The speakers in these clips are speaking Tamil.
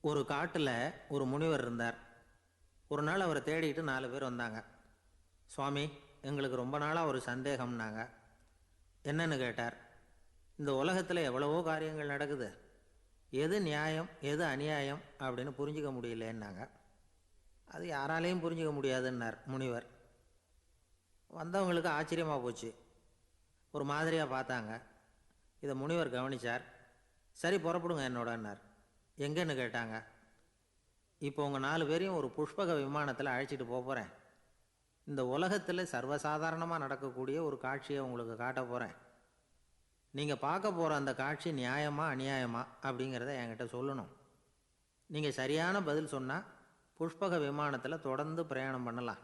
ஒரு காட்டில் ஒரு முனிவர் இருந்தார். ஒரு நாள் அவரை தேடிட்டு 4 பேர் வந்தாங்க. சுவாமி, எங்களுக்கு ரொம்ப நாளாக ஒரு சந்தேகம்னாங்க. என்னன்னு கேட்டார். இந்த உலகத்தில் எவ்வளவோ காரியங்கள் நடக்குது, எது நியாயம் எது அநியாயம் அப்படின்னு புரிஞ்சிக்க முடியலன்னாங்க. அது யாராலையும் புரிஞ்சிக்க முடியாதுன்னார் முனிவர். வந்தவங்களுக்கு ஆச்சரியமாக போச்சு, ஒரு மாதிரியாக பார்த்தாங்க. இதை முனிவர் கவனித்தார். சரி, புறப்படுங்க என்னோடன்னார். எங்கன்னு கேட்டாங்க. இப்போ உங்கள் 4 பேரையும் ஒரு புஷ்பக விமானத்தில் அழைச்சிட்டு போகிறேன். இந்த உலகத்தில் சர்வசாதாரணமாக நடக்கக்கூடிய ஒரு காட்சியை உங்களுக்கு காட்ட போகிறேன். நீங்கள் பார்க்க போகிற அந்த காட்சி நியாயமா அநியாயமா அப்படிங்கிறத என்கிட்ட சொல்லணும். நீங்கள் சரியான பதில் சொன்னால் புஷ்பக விமானத்தில் தொடர்ந்து பிரயாணம் பண்ணலாம்.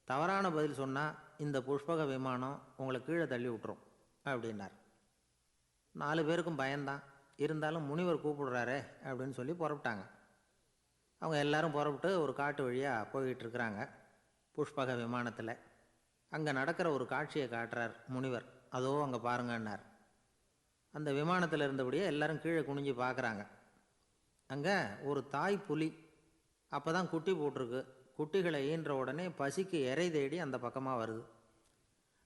தவறான பதில் சொன்னால் இந்த புஷ்பக விமானம் உங்களை கீழே தள்ளி விட்டுரும் அப்படின்னார். 4 பேருக்கும் பயந்தான். இருந்தாலும் முனிவர் கூப்பிடுறாரே அப்படின்னு சொல்லி புறப்பட்டாங்க. அவங்க எல்லாரும் புறப்பட்டு ஒரு காட்டு வழியாக போய்கிட்டு இருக்கிறாங்க புஷ்பக விமானத்தில். அங்கே நடக்கிற ஒரு காட்சியை காட்டுறார் முனிவர். அதோ அங்கே பாருங்கன்னார். அந்த விமானத்தில் இருந்தபடியே எல்லாரும் கீழே குனிஞ்சு பார்க்குறாங்க. அங்கே ஒரு தாய் புலி அப்போ தான் குட்டி போட்டிருக்கு. குட்டிகளை ஈன்ற உடனே பசிக்கு இறை தேடி அந்த பக்கமாக வருது.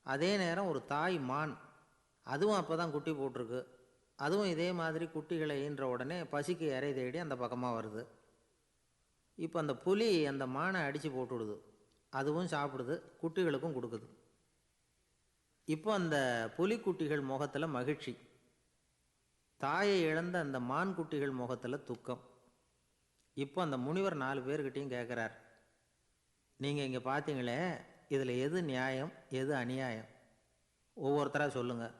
அதே நேரம் ஒரு தாய் மான், அதுவும் அப்போ தான் குட்டி போட்டிருக்கு. அதுவும் இதே மாதிரி குட்டிகளை ஈன்ற உடனே பசிக்கு இறை தேடி அந்த பக்கமாக வருது. இப்போ அந்த புலி அந்த மானை அடித்து போட்டுவிடுது. அதுவும் சாப்பிடுது, குட்டிகளுக்கும் கொடுக்குது. இப்போ அந்த புலிக்குட்டிகள் முகத்தில் மகிழ்ச்சி, தாயை இழந்த அந்த மான் குட்டிகள் முகத்தில் துக்கம். இப்போ அந்த முனிவர் 4 பேர்கிட்டையும் கேட்குறார், நீங்கள் இங்கே பார்த்தீங்களே, இதில் எது நியாயம் எது அநியாயம்? ஒவ்வொருத்தராக சொல்லுங்கள்.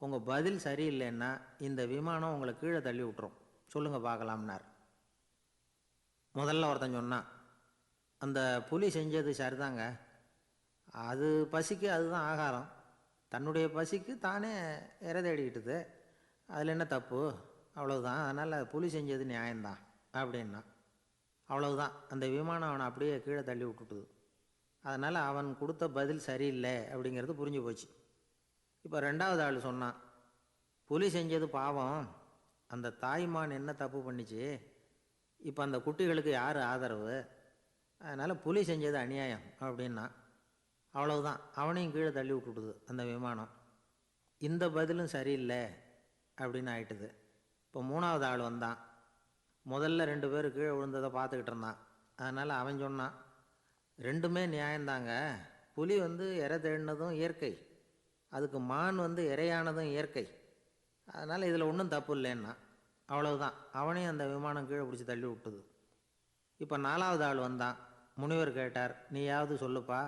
உங்கள் பதில் சரியில்லைன்னா இந்த விமானம் உங்களை கீழே தள்ளி விட்டுரும். சொல்லுங்கள் பார்க்கலாம்னார். முதல்ல ஒருத்தன் சொன்னான், அந்த புலி செஞ்சது சரிதாங்க. அது பசிக்கு அதுதான் ஆகாரம். தன்னுடைய பசிக்கு தானே இறை தேடிக்கிட்டுது. அதில் என்ன தப்பு? அவ்வளவுதான். அதனால் புலி செஞ்சது நியாயம்தான் அப்படின்னா. அவ்வளவுதான், அந்த விமானம் அவனை அப்படியே கீழே தள்ளி விட்டுட்டுது. அதனால் அவன் கொடுத்த பதில் சரியில்லை அப்படிங்கிறது புரிஞ்சு போச்சு. இப்போ 2வது ஆள் சொன்னான், புலி செஞ்சது பாவம், அந்த தாய்மான் என்ன தப்பு பண்ணிச்சு? இப்போ அந்த குட்டிகளுக்கு யார் ஆதரவு? அதனால் புலி செஞ்சது அநியாயம் அப்படின்னா. அவ்வளவுதான், அவனையும் கீழே தள்ளி விட்டுட்டுது அந்த விமானம். இந்த பதிலும் சரியில்லை அப்படின்னு ஆயிட்டுது. இப்போ 3வது ஆள் வந்தான். முதல்ல 2 பேர் கீழே விழுந்ததை பார்த்துக்கிட்டு இருந்தான். அதனால் அவன் சொன்னான், ரெண்டுமே நியாயந்தாங்க. புலி இறை தேடினதும் இயற்கை, அதுக்கு மான் இறையானதும் இயற்கை. அதனால் இதில் ஒன்றும் தப்பு இல்லைன்னா. அவ்வளவுதான், அவனையும் அந்த விமானம் கீழே பிடிச்சி தள்ளி விட்டுது. இப்போ 4வது ஆள் வந்தான். முனிவர் கேட்டார், நீயாவது சொல்லுப்பா,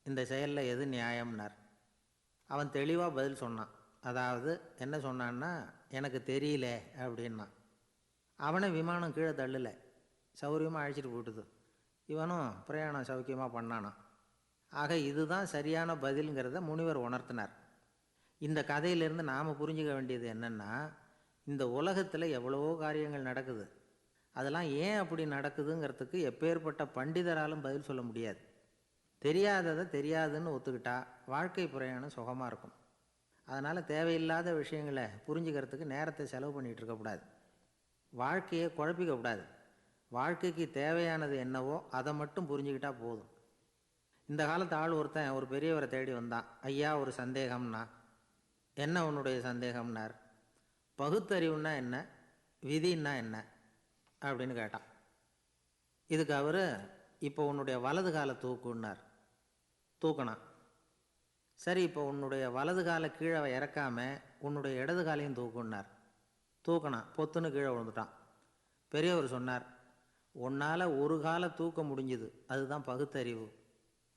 இந்த செயலில் எது நியாயம்னார். அவன் தெளிவாக பதில் சொன்னான். அதாவது என்ன சொன்னான்னா, எனக்கு தெரியல அப்படின்னா. அவனை விமானம் கீழே தள்ளலை, சௌரியமாக அழைச்சிட்டு போட்டுது. இவனும் பிரயாணம் சௌக்கியமாக பண்ணானான். ஆக இதுதான் சரியான பதிலுங்கிறத முனிவர் உணர்த்தினார். இந்த கதையிலேருந்து நாம் புரிஞ்சுக்க வேண்டியது என்னென்னா, இந்த உலகத்தில் எவ்வளவோ காரியங்கள் நடக்குது. அதெல்லாம் ஏன் அப்படி நடக்குதுங்கிறதுக்கு எப்பேற்பட்ட பண்டிதராலும் பதில் சொல்ல முடியாது. தெரியாததை தெரியாதுன்னு ஒத்துக்கிட்டா வாழ்க்கை பிரயாணம் சுகமாக இருக்கும். அதனால் தேவையில்லாத விஷயங்களை புரிஞ்சுக்கிறதுக்கு நேரத்தை செலவு பண்ணிகிட்டு இருக்கக்கூடாது. வாழ்க்கையை குழப்பிக்கக்கூடாது. வாழ்க்கைக்கு தேவையானது என்னவோ அதை மட்டும் புரிஞ்சுக்கிட்டா போதும். இந்த காலத்து ஆள் ஒருத்தன் ஒரு பெரியவரை தேடி வந்தான். ஐயா, ஒரு சந்தேகம்னா. என்ன உன்னுடைய சந்தேகம்னார். பகுத்தறிவுன்னா என்ன, விதின்னா என்ன அப்படின்னு கேட்டான். இதுக்கு அவர், இப்போ உன்னுடைய வலது காலை தூக்குன்னார். தூக்கினான். சரி, இப்போ உன்னுடைய வலது காலை கீழே இறக்காம உன்னுடைய இடது காலையும் தூக்குன்னார். தூக்கினான். பொத்துன்னு கீழே விழுந்துட்டான். பெரியவர் சொன்னார், உன்னால் ஒரு காலை தூக்க முடிஞ்சுது, அதுதான் பகுத்தறிவு.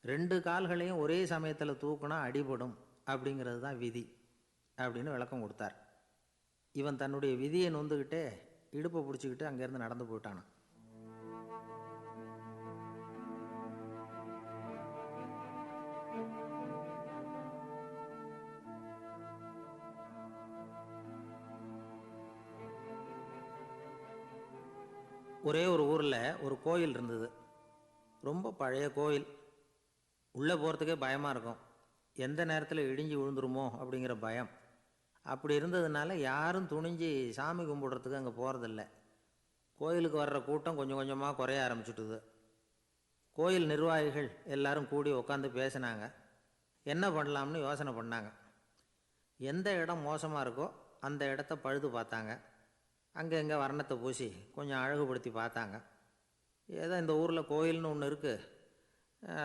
2 கால்களையும் ஒரே சமயத்தில் தூக்குனா அடிபடும், அப்படிங்கிறது தான் விதி அப்படின்னு விளக்கம் கொடுத்தார். இவன் தன்னுடைய விதியை நொந்துக்கிட்டே இடுப்பை பிடிச்சிக்கிட்டு அங்கேருந்து நடந்து போயிட்டானான். ஒரே ஒரு ஊரில் ஒரு கோயில் இருந்தது. ரொம்ப பழைய கோயில். உள்ளே போகிறதுக்கே பயமாக இருக்கும். எந்த நேரத்தில் இடிஞ்சு விழுந்துருமோ அப்படிங்கிற பயம். அப்படி இருந்ததுனால யாரும் துணிஞ்சு சாமி கும்பிடுறதுக்கு அங்கே போகிறதில்ல. கோயிலுக்கு வர்ற கூட்டம் கொஞ்சம் கொஞ்சமாக குறைய ஆரம்பிச்சுட்டுது. கோயில் நிர்வாகிகள் எல்லாரும் கூடி உட்காந்து பேசினாங்க. என்ன பண்ணலாம்னு யோசனை பண்ணாங்க. எந்த இடம் மோசமாக இருக்கோ அந்த இடத்த பழுது பார்த்தாங்க. அங்கே எங்கே வர்ணத்தை பூசி கொஞ்சம் அழகுபடுத்தி பார்த்தாங்க. ஏதோ இந்த ஊரில் கோயில்னு ஒன்று இருக்குது,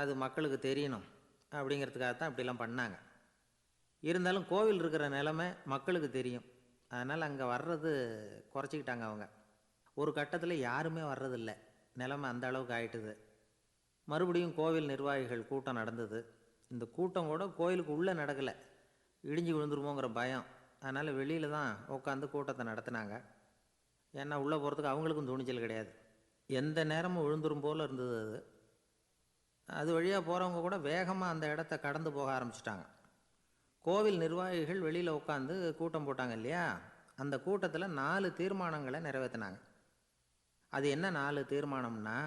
அது மக்களுக்கு தெரியணும் அப்படிங்கிறதுக்காக தான் இப்படிலாம் பண்ணாங்க. இருந்தாலும் கோவில் இருக்கிற நிலமை மக்களுக்கு தெரியும். அதனால் அங்கே வர்றது குறைச்சிக்கிட்டாங்க அவங்க. ஒரு கட்டத்தில் யாருமே வர்றதில்லை. நிலைமை அந்த அளவுக்கு ஆயிட்டுது. மறுபடியும் கோவில் நிர்வாகிகள் கூட்டம் நடந்தது. இந்த கூட்டம் கூட கோயிலுக்கு உள்ளே நடக்கலை, இடிஞ்சு விழுந்துருமோங்கிற பயம். அதனால் வெளியில் தான் உட்காந்து கூட்டத்தை நடத்தினாங்க. ஏன்னா உள்ளே போகிறதுக்கு அவங்களுக்கும் துணிச்சல் கிடையாது. எந்த நேரமும் விழுந்துரும் போல் இருந்தது அது. அது வழியாக போகிறவங்க கூட வேகமாக அந்த இடத்த கடந்து போக ஆரம்பிச்சிட்டாங்க. கோவில் நிர்வாகிகள் வெளியில் உட்காந்து கூட்டம் போட்டாங்க இல்லையா, அந்த கூட்டத்தில் 4 தீர்மானங்களை நிறைவேற்றினாங்க. அது என்ன 4 தீர்மானம்னா,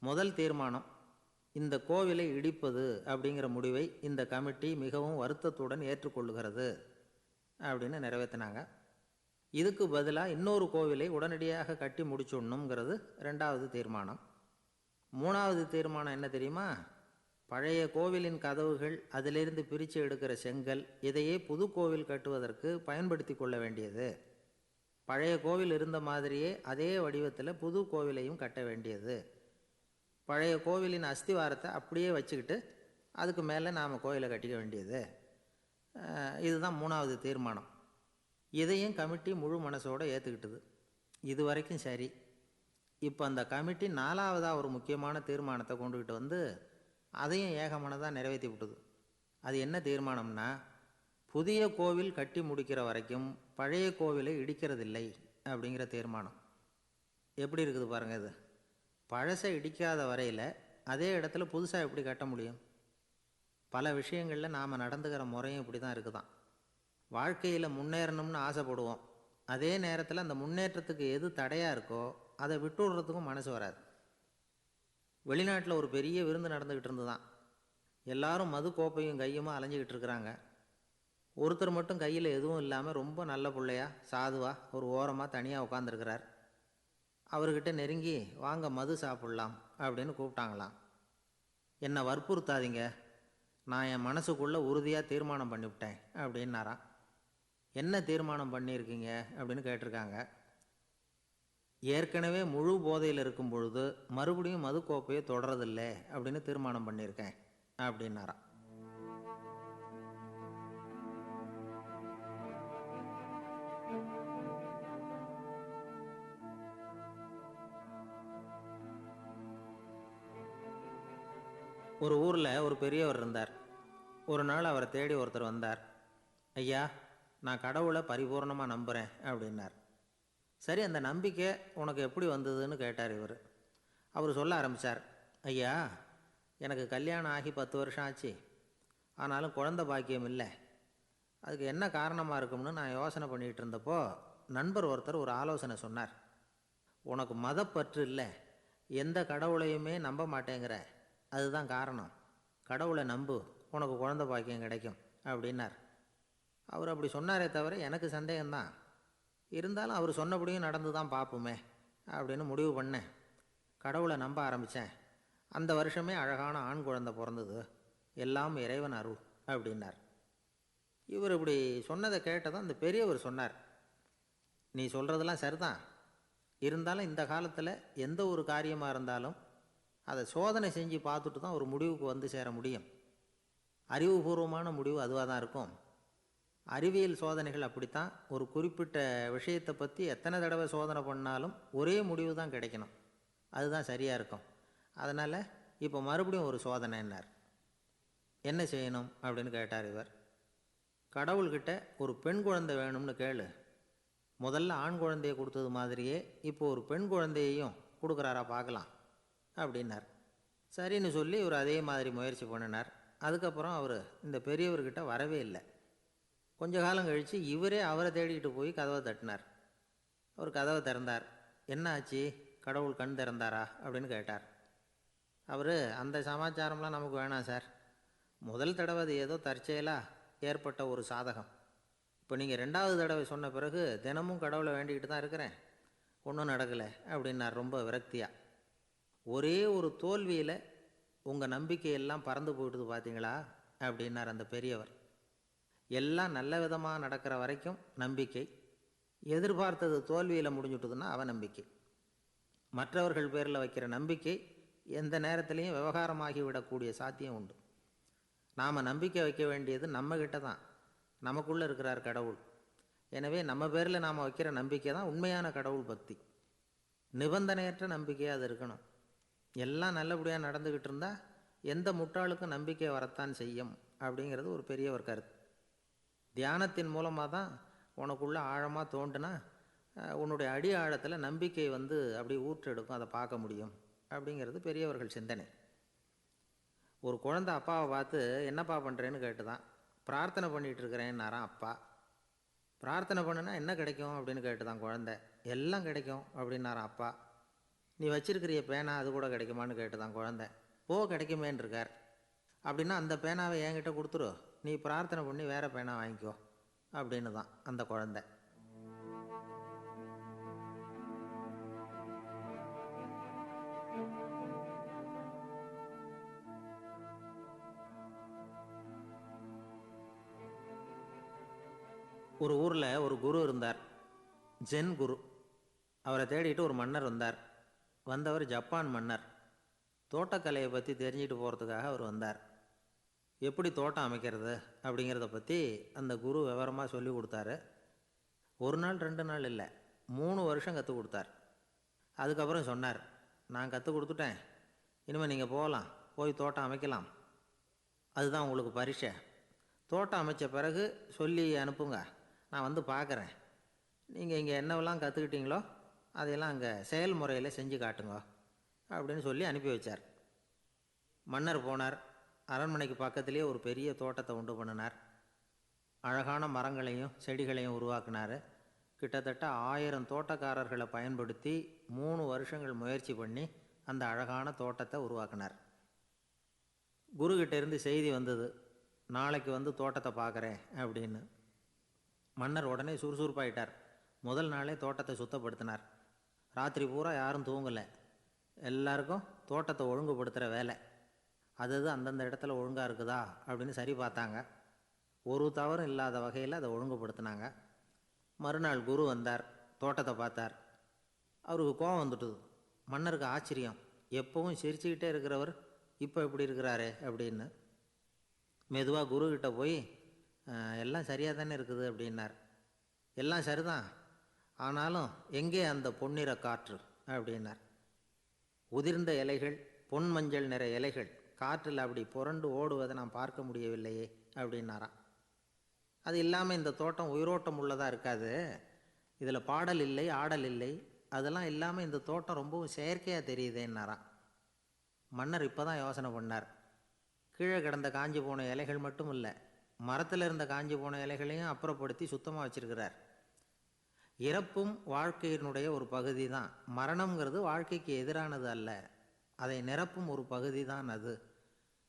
முதல் தீர்மானம், இந்த கோவிலை இடிப்பது அப்படிங்கிற முடிவை இந்த கமிட்டி மிகவும் வருத்தத்துடன் ஏற்றுக்கொள்ளுகிறது அப்படின்னு நிறைவேற்றினாங்க. இதுக்கு பதிலாக இன்னொரு கோவிலை உடனடியாக கட்டி முடிச்சுடணுங்கிறது 2வது தீர்மானம். 3வது தீர்மானம் என்ன தெரியுமா? பழைய கோவிலின் கதவுகள், அதிலிருந்து பிரித்து எடுக்கிற செங்கல், இதையே புது கோவில் கட்டுவதற்கு பயன்படுத்தி கொள்ள வேண்டியது. பழைய கோவில் இருந்த மாதிரியே அதே வடிவத்தில் புது கோவிலையும் கட்ட வேண்டியது. பழைய கோவிலின் அஸ்திவாரத்தை அப்படியே வச்சுக்கிட்டு அதுக்கு மேலே நாம் கோயிலை கட்டிக்க வேண்டியது. இதுதான் 3வது தீர்மானம். இதையும் கமிட்டி முழு மனசோடு ஏற்றுக்கிட்டது. இது வரைக்கும் சரி. இப்போ அந்த கமிட்டி 4வதாக ஒரு முக்கியமான தீர்மானத்தை கொண்டுக்கிட்டு வந்து அதையும் ஏகமனதாக நிறைவேற்றி விட்டுது. அது என்ன தீர்மானம்னா, புதிய கோவில் கட்டி முடிக்கிற வரைக்கும் பழைய கோவிலை இடிக்கிறதில்லை அப்படிங்கிற தீர்மானம். எப்படி இருக்குது பாருங்கள் இது. பழசை இடிக்காத வரையில் அதே இடத்துல புதுசாக எப்படி கட்ட முடியும்? பல விஷயங்களில் நாம் நடந்துக்கிற முறையும் இப்படி தான் இருக்குதான். வாழ்க்கையில் முன்னேறணும்னு ஆசைப்படுவோம். அதே நேரத்தில் அந்த முன்னேற்றத்துக்கு எது தடையாக இருக்கோ அதை விட்டுடுறதுக்கும் மனசு வராது. வெளிநாட்டில் ஒரு பெரிய விருந்து நடந்துக்கிட்டு இருந்துதான். எல்லாரும் மது கோப்பையும் கையுமா அலைஞ்சிக்கிட்டு இருக்கிறாங்க. ஒருத்தர் மட்டும் கையில் எதுவும் இல்லாமல் ரொம்ப நல்ல பிள்ளையா சாதுவா ஒரு ஓரமாக தனியாக உட்காந்துருக்கிறார். அவர்கிட்ட நெருங்கி வாங்க மது சாப்பிட்லாம் அப்படின்னு கூப்பிட்டாங்களாம். என்னை வற்புறுத்தாதீங்க, நான் என் மனசுக்குள்ளே உறுதியாக தீர்மானம் பண்ணிவிட்டேன் அப்படின்னாராம். என்ன தீர்மானம் பண்ணியிருக்கீங்க அப்படின்னு கேட்டிருக்காங்க. ஏற்கனவே முழு போதையில் இருக்கும் பொழுது மறுபடியும் மது கோப்பையை தொடரதில்லை அப்படின்னு தீர்மானம் பண்ணியிருக்கேன் அப்படின்னாராம். ஒரு ஊரில் ஒரு பெரியவர் இருந்தார். ஒரு நாள் அவரை தேடி ஒருத்தர் வந்தார். ஐயா, நான் கடவுளை பரிபூர்ணமாக நம்புகிறேன் அப்படின்னார். சரி, அந்த நம்பிக்கை உனக்கு எப்படி வந்ததுன்னு கேட்டார் இவர். அவர் சொல்ல ஆரம்பித்தார். ஐயா, எனக்கு கல்யாணம் ஆகி 10 வருஷம் ஆச்சு. ஆனாலும் குழந்தை பாக்கியம் இல்லை. அதுக்கு என்ன காரணமாக இருக்கும்னு நான் யோசனை பண்ணிகிட்டு இருந்தப்போ நண்பர் ஒருத்தர் ஒரு ஆலோசனை சொன்னார். உனக்கு மதப்பற்று இல்லை, எந்த கடவுளையுமே நம்ப மாட்டேங்கிற, அதுதான் காரணம். கடவுளை நம்பு, உனக்கு குழந்தை பாக்கியம் கிடைக்கும் அப்படின்னார். அவர் அப்படி சொன்னாரே தவிர எனக்கு சந்தேகம்தான். இருந்தாலும் அவர் சொன்னபடியும் நடந்து தான் பார்ப்போமே அப்படின்னு முடிவு பண்ணேன். கடவுளை நம்ப ஆரம்பித்தேன். அந்த வருஷமே அழகான ஆண் குழந்தை பிறந்தது. எல்லாம் இறைவன் அருள் அப்படின்னார். இவர் இப்படி சொன்னதை கேட்டதும் அந்த பெரியவர் சொன்னார், நீ சொல்கிறதெல்லாம் சரிதான். இருந்தாலும் இந்த காலத்தில் எந்த ஒரு காரியமாக இருந்தாலும் அதை சோதனை செஞ்சு பார்த்துட்டு தான் ஒரு முடிவுக்கு வந்து சேர முடியும். அறிவுபூர்வமான முடிவு அதுவாக தான் இருக்கும். அறிவியல் சோதனைகள் அப்படித்தான். ஒரு குறிப்பிட்ட விஷயத்தை பற்றி எத்தனை தடவை சோதனை பண்ணாலும் ஒரே முடிவு தான் கிடைக்கணும். அதுதான் சரியாக இருக்கும். அதனால் இப்போ மறுபடியும் ஒரு சோதனைன்னார். என்ன செய்யணும் அப்படின்னு கேட்டார் இவர். கடவுள்கிட்ட ஒரு பெண் குழந்தை வேணும்னு கேளு. முதல்ல ஆண் குழந்தையை கொடுத்தது மாதிரியே இப்போ ஒரு பெண் குழந்தையையும் கொடுக்குறாரா பார்க்கலாம் அப்படின்னார். சரின்னு சொல்லி இவர் அதே மாதிரி முயற்சி பண்ணினார். அதுக்கப்புறம் அவர் இந்த பெரியவர்கிட்ட வரவே இல்லை. கொஞ்ச காலம் கழித்து இவரே அவரை தேடிக்கிட்டு போய் கதவை தட்டினார். அவர் கதவை திறந்தார். என்ன ஆச்சு, கடவுள் கண் திறந்தாரா அப்படின்னு கேட்டார். அவர், அந்த சமாச்சாரம்லாம் நமக்கு வேணாம் சார். முதல் தடவை அது ஏதோ தற்செயலாக ஏற்பட்ட ஒரு சாதகம். இப்போ நீங்கள் 2வது தடவை சொன்ன பிறகு தினமும் கடவுளை வேண்டிக்கிட்டு தான் இருக்கிறேன். ஒன்றும் நடக்கலை அப்படின்னார் ரொம்ப விரக்தியாக. ஒரே ஒரு தோல்வியில் உங்கள் நம்பிக்கையெல்லாம் பறந்து போயிடுது பார்த்தீங்களா அப்படின்னார் அந்த பெரியவர். எல்லாம் நல்ல விதமாக நடக்கிற வரைக்கும் நம்பிக்கை, எதிர்பார்த்தது தோல்வியில் முடிஞ்சுட்டுதுன்னா அவநம்பிக்கை. மற்றவர்கள் பேரில் வைக்கிற நம்பிக்கை எந்த நேரத்துலையும் விவகாரமாகி விடக்கூடிய சாத்தியம் உண்டு. நாம் நம்பிக்கை வைக்க வேண்டியது நம்மக்கிட்ட தான், நமக்குள்ளே இருக்கிறார் கடவுள். எனவே நம்ம பேரில் நாம் வைக்கிற நம்பிக்கை தான் உண்மையான கடவுள் பக்தி. நிபந்தனையற்ற நம்பிக்கையாக அது இருக்கணும். எல்லாம் நல்லபடியாக நடந்துக்கிட்டு இருந்தால் எந்த முட்டாளுக்கும் நம்பிக்கை வரத்தான் செய்யும் அப்படிங்கிறது ஒரு பெரியவர் கருத்து. தியானத்தின் மூலமாக தான் உனக்குள்ளே ஆழமாக தோண்டுனா உன்னுடைய அடி ஆழத்தில் நம்பிக்கை அப்படி ஊற்றெடுக்கும், அதை பார்க்க முடியும் அப்படிங்கிறது பெரியவர்கள் சிந்தனை. ஒரு குழந்தை அப்பாவை பார்த்து என்னப்பா பண்ணுறேன்னு கேட்டுதான். பிரார்த்தனை பண்ணிகிட்டு இருக்கிறேன்னாராம் அப்பா. பிரார்த்தனை பண்ணுனா என்ன கிடைக்கும் அப்படின்னு கேட்டுதான் குழந்தை. எல்லாம் கிடைக்கும் அப்படின்னாராம் அப்பா. நீ வச்சிருக்கிறிய பேனா அது கூட கிடைக்குமான்னு கேட்டுதான் குழந்தை. கிடைக்குமேன்னு இருக்கார். அப்படின்னா அந்த பேனாவை என்கிட்ட கொடுத்துரு, நீ பிரார்த்தனை பண்ணி வேறு பேனா வாங்கிக்கோ அப்படின்னு தான் அந்த குழந்தை. ஒரு ஊரில் ஒரு குரு இருந்தார், ஜென் குரு. அவரை தேடிட்டு ஒரு மன்னர் வந்தார். வந்தவர் ஜப்பான் மன்னர். தோட்டக்கலையை பற்றி தெரிஞ்சுட்டு போகிறதுக்காக அவர் வந்தார். எப்படி தோட்டம் அமைக்கிறது அப்படிங்கிறத பற்றி அந்த குரு விவரமாக சொல்லி கொடுத்தாரு. ஒரு நாள் 2 நாள் இல்லை, 3 வருஷம் கற்றுக் கொடுத்தார். அதுக்கப்புறம் சொன்னார், நான் கற்றுக் கொடுத்துட்டேன், இனிமேல் நீங்கள் போகலாம், போய் தோட்டம் அமைக்கலாம், அதுதான் உங்களுக்கு பரீட்சை. தோட்டம் அமைச்ச பிறகு சொல்லி அனுப்புங்க, நான் வந்து பார்க்குறேன். நீங்கள் இங்கே என்னவெல்லாம் கற்றுக்கிட்டீங்களோ அதையெல்லாம் அங்கே செயல்முறையில் செஞ்சு காட்டுங்க அப்படின்னு சொல்லி அனுப்பி வச்சார். மன்னர் போனார். அரண்மனைக்கு பக்கத்திலே ஒரு பெரிய தோட்டத்தை உண்டு பண்ணினார். அழகான மரங்களையும் செடிகளையும் உருவாக்கினார். கிட்டத்தட்ட 1000 தோட்டக்காரர்களை பயன்படுத்தி 3 வருஷங்கள் முயற்சி பண்ணி அந்த அழகான தோட்டத்தை உருவாக்கினார். குருக்கிட்ட இருந்து செய்தி வந்தது, நாளைக்கு வந்து தோட்டத்தை பார்க்குறேன் அப்படின்னு. மன்னர் உடனே சுறுசுறுப்பாயிட்டார். முதல் நாளே தோட்டத்தை சுத்தப்படுத்தினார். ராத்திரி பூரா யாரும் தூங்கலை. எல்லாருக்கும் தோட்டத்தை ஒழுங்குபடுத்துகிற வேலை. அது அந்தந்த இடத்துல ஒழுங்காக இருக்குதா அப்படின்னு சரி பார்த்தாங்க. ஒரு தவறும் இல்லாத வகையில் அதை ஒழுங்குபடுத்தினாங்க. மறுநாள் குரு வந்தார், தோட்டத்தை பார்த்தார். அவருக்கு கோபம் வந்துட்டுது. மன்னருக்கு ஆச்சரியம், எப்பவும் சிரிச்சுக்கிட்டே இருக்கிறவர் இப்போ எப்படி இருக்கிறாரே அப்படின்னு. மெதுவாக குருக்கிட்ட போய் எல்லாம் சரியாக தானே இருக்குது அப்படின்னார். எல்லாம் சரிதான், ஆனாலும் எங்கே அந்த பொன்னிற காற்று அப்படின்னார். உதிர்ந்த இலைகள், பொன் மஞ்சள் நிற இலைகள் காற்றில் அப்படி புரண்டு ஓடுவதை நான் பார்க்க முடியவில்லையே அப்படின்னாராம். அது இல்லாமல் இந்த தோட்டம் உயிரோட்டம் உள்ளதாக இருக்காது, இதில் பாடல் இல்லை, ஆடல் இல்லை, அதெல்லாம் இல்லாமல் இந்த தோட்டம் ரொம்பவும் செயற்கையாக தெரியுதேன்னாராம். மன்னர் இப்போ தான் யோசனை பண்ணார். கீழே கிடந்த காஞ்சி போன இலைகள் மட்டும் இல்லை, மரத்தில் இருந்த காஞ்சி போன இலைகளையும் அப்புறப்படுத்தி சுத்தமாக வச்சிருக்கிறார். இறப்பும் வாழ்க்கையினுடைய ஒரு பகுதி தான். மரணம்ங்கிறது வாழ்க்கைக்கு எதிரானது அல்ல, அதை நிரப்பும் ஒரு பகுதி தான் அது.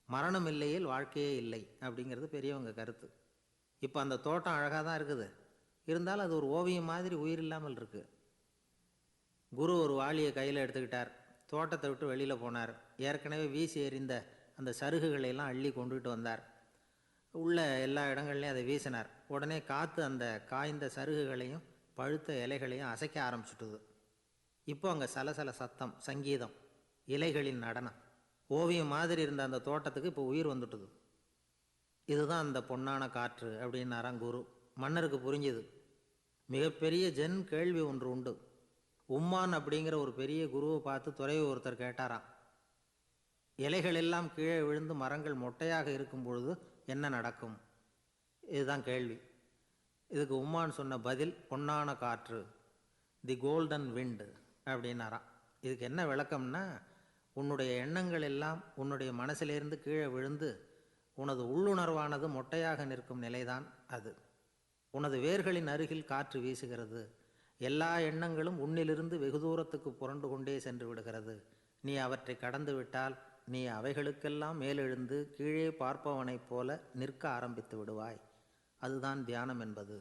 மரணம் இல்லையில் வாழ்க்கையே இல்லை அப்படிங்கிறது பெரியவங்க கருத்து. இப்போ அந்த தோட்டம் அழகாக தான் இருக்குது, இருந்தாலும் அது ஒரு ஓவியம் மாதிரி உயிர் இல்லாமல் இருக்குது. குரு ஒரு வாளியை கையில் எடுத்துக்கிட்டார். தோட்டத்தை விட்டு வெளியில் போனார். ஏற்கனவே வீசி எறிந்த அந்த சருகுகளையெல்லாம் அள்ளி கொண்டுகிட்டு வந்தார். உள்ள எல்லா இடங்கள்லையும் அதை வீசினார். உடனே காற்று அந்த காய்ந்த சருகுகளையும் பழுத்த இலைகளையும் அசைக்க ஆரம்பிச்சுட்டுது. இப்போ அங்கே சலசல சத்தம், சங்கீதம், இலைகளின் நடனம். ஓவியம் மாதிரி இருந்த அந்த தோட்டத்துக்கு இப்போ உயிர் வந்துட்டுது. இதுதான் அந்த பொன்னான காற்று அப்படின்னாராம் குரு. மன்னருக்கு புரிஞ்சுது. மிகப்பெரிய ஜென் கேள்வி ஒன்று உண்டு. உம்மான் அப்படிங்கிற ஒரு பெரிய குருவை பார்த்து துறவி ஒருத்தர் கேட்டாராம், இலைகள் எல்லாம் கீழே விழுந்து மரங்கள் மொட்டையாக இருக்கும் பொழுது என்ன நடக்கும்? இதுதான் கேள்வி. இதுக்கு உம்மான் சொன்ன பதில் பொன்னான காற்று, தி கோல்டன் விண்ட் அப்படின்னாராம். இதுக்கு என்ன விளக்கம்னா, உன்னுடைய எண்ணங்கள் எல்லாம் உன்னுடைய மனசிலிருந்து கீழே விழுந்து உனது உள்ளுணர்வானது மொட்டையாக நிற்கும் நிலைதான் அது. உனது வேர்களின் அருகில் காற்று வீசுகிறது. எல்லா எண்ணங்களும் உன்னிலிருந்து வெகு தூரத்துக்கு புரண்டு கொண்டே சென்று விடுகிறது. நீ அவற்றை கடந்து விட்டால் நீ அவைகளுக்கெல்லாம் மேலெழுந்து கீழே பார்ப்பவனைப் போல நிற்க ஆரம்பித்து விடுவாய். அதுதான் தியானம் என்பது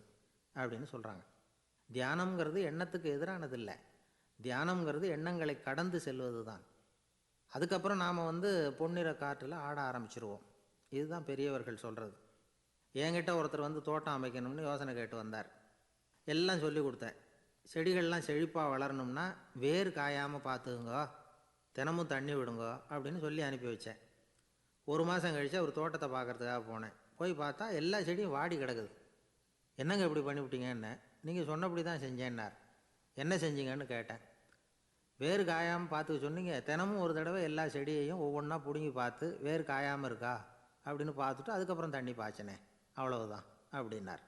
அப்படின்னு சொல்கிறாங்க. தியானம்ங்கிறது எண்ணத்துக்கு எதிரானதில்லை, தியானம்ங்கிறது எண்ணங்களை கடந்து செல்வது தான். அதுக்கப்புறம் நாம் பொன்னிற காற்றில் ஆட ஆரம்பிச்சிருவோம். இதுதான் பெரியவர்கள் சொல்கிறது. என்கிட்ட ஒருத்தர் தோட்டம் அமைக்கணும்னு யோசனை கேட்டு வந்தார். எல்லாம் சொல்லி கொடுத்தேன். செடிகள்லாம் செழிப்பாக வளரணும்னா வேர் காயாமல் பார்த்துக்குங்கோ, தினமும் தண்ணி விடுங்கோ அப்படின்னு சொல்லி அனுப்பி வச்சேன். ஒரு மாதம் கழித்து அவர் தோட்டத்தை பார்க்குறதுக்காக போனேன். போய் பார்த்தா எல்லா செடியும் வாடி கிடக்குது. என்னங்க இப்படி பண்ணிவிட்டீங்கன்னு. நீங்கள் சொன்னபடி தான் செஞ்சேன்னார். என்ன செஞ்சீங்கன்னு கேட்டேன். வேர் காயாமல் பார்த்துக்க சொன்னீங்க, தினமும் ஒரு தடவை எல்லா செடியையும் ஒவ்வொன்றா பிடுங்கி பார்த்து வேர் காயாமல் இருக்கா அப்படின்னு பார்த்துட்டு அதுக்கப்புறம் தண்ணி பாய்ச்சினே, அவ்வளவுதான் அப்படின்னார்.